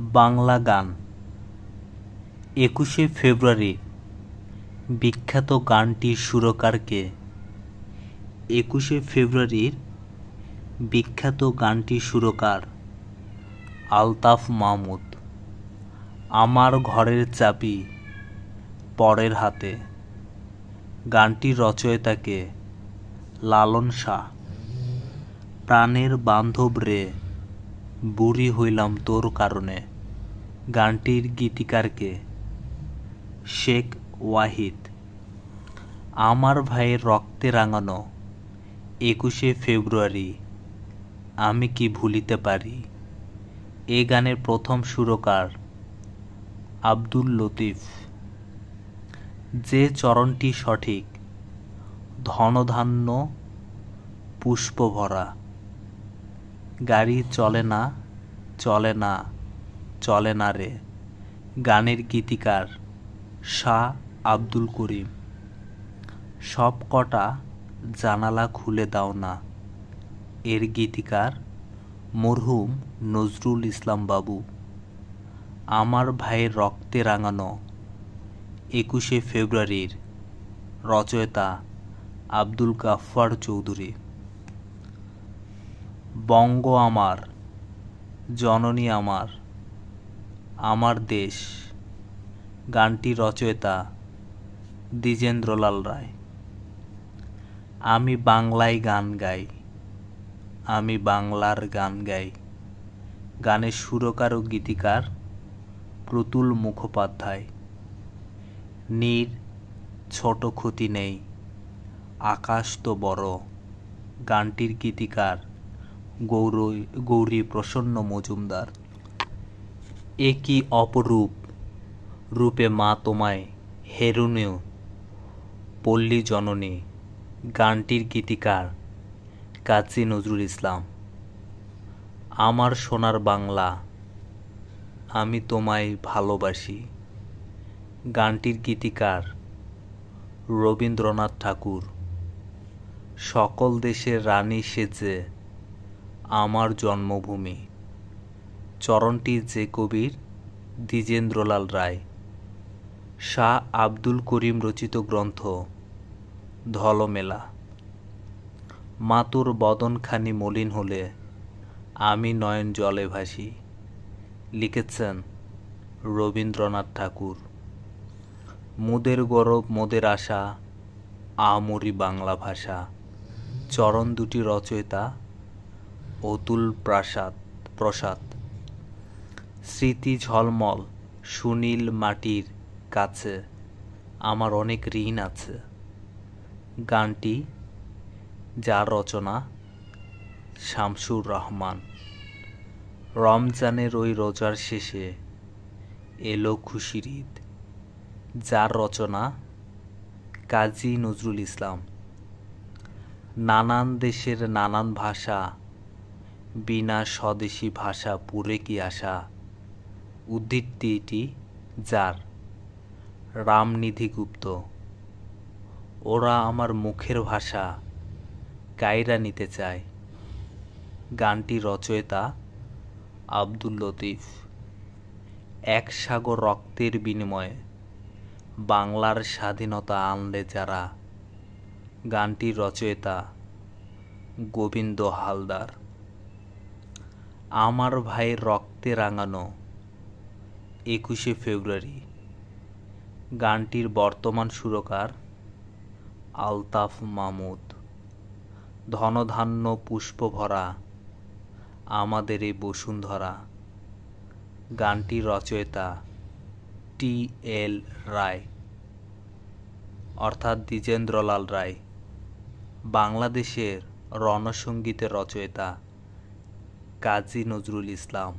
বাংলা গান। ২১শে ফেব্রুয়ারি বিখ্যাত গানটির সুরকার কে? ২১শে ফেব্রুয়ারির বিখ্যাত গানটির সুরকার আলতাফ মাহমুদ। আমার ঘরের চাবি পরের হাতে, গানটির রচয়িতা কে? লালন শাহ। প্রাণের বান্ধব রে, বুড়ি হইলাম তোর কারণে, গানটির গীতিকার কে? শেখ ওয়াহিদ। আমার ভাইয়ের রক্তে রাঙানো ২১শে ফেব্রুয়ারি আমি কি ভুলিতে পারি, এ গানের প্রথম সুরকার আব্দুল লতিফ। যে চরণটি সঠিক, ধনধান্য পুষ্প ভরা, গাড়ি চলে না চলে না চলে না রে, গানের গীতিকার শাহ আব্দুল করিম। সব কটা জানালা খুলে দাও না, এর গীতিকার মরহুম নজরুল ইসলাম বাবু। আমার ভাইয়ের রক্তে রাঙানো ২১শে ফেব্রুয়ারির রচয়িতা আব্দুল গাফফার চৌধুরী। বঙ্গ আমার, জননী আমার, আমার দেশ, গানটির রচয়িতা দ্বিজেন্দ্রলাল রায়। আমি বাংলায় গান গাই, আমি বাংলার গান গাই, গানের সুরকার ও গীতিকার প্রতুল মুখোপাধ্যায়। নীর ছোট ক্ষতি নেই, আকাশ তো বড়, গানটির গীতিকার গৌরী প্রসন্ন মজুমদার। এ কি অপরূপ রূপে মা তোমায় হেরুনেও পল্লী জননী, গানটির গীতিকার কাজী নজরুল ইসলাম। আমার সোনার বাংলা, আমি তোমায় ভালোবাসি, গানটির গীতিকার রবীন্দ্রনাথ ঠাকুর। সকল দেশের রানী সেজে আমার জন্মভূমি, চরণটি যে কবির দ্বিজেন্দ্রলাল রায়। শাহ আব্দুল করিম রচিত গ্রন্থ ধলমেলা। মাতুর বদনখানি মলিন হলে আমি নয়ন জলে ভাসি, লিখেছেন রবীন্দ্রনাথ ঠাকুর। মোদের গৌরব মোদের আশা, আমরি বাংলা ভাষা, চরণ দুটি রচয়িতা অতুল প্রসাদ। স্মৃতি ঝলমল সুনীল মাটির কাছে আমার অনেক ঋণ আছে, গানটি যার রচনা শামসুর রহমান। রমজানের ওই রোজার শেষে এলো খুশির ঈদ, যার রচনা কাজী নজরুল ইসলাম। নানান দেশের নানান ভাষা, বিনা স্বদেশী ভাষা পুরে কি আশা, উদ্ধৃতিটি যার রামনিধি গুপ্ত। ওরা আমার মুখের ভাষা কায়রা নিতে চায়, গানটি রচয়িতা আব্দুল লতিফ। এক সাগর রক্তের বিনিময়ে বাংলার স্বাধীনতা আনলে যারা, গানটির রচয়িতা গোবিন্দ হালদার। আমার ভাইয়ের রক্তে রাঙানো ২১শে ফেব্রুয়ারি, গানটির বর্তমান সুরকার আলতাফ মাহমুদ। ধনধান্য পুষ্প ভরা আমাদের এই বসুন্ধরা, গানটির রচয়িতা টি.এল. রায় অর্থাৎ দ্বিজেন্দ্রলাল রায়। বাংলাদেশের রণসঙ্গীতের রচয়িতা কাজী নজরুল ইসলাম।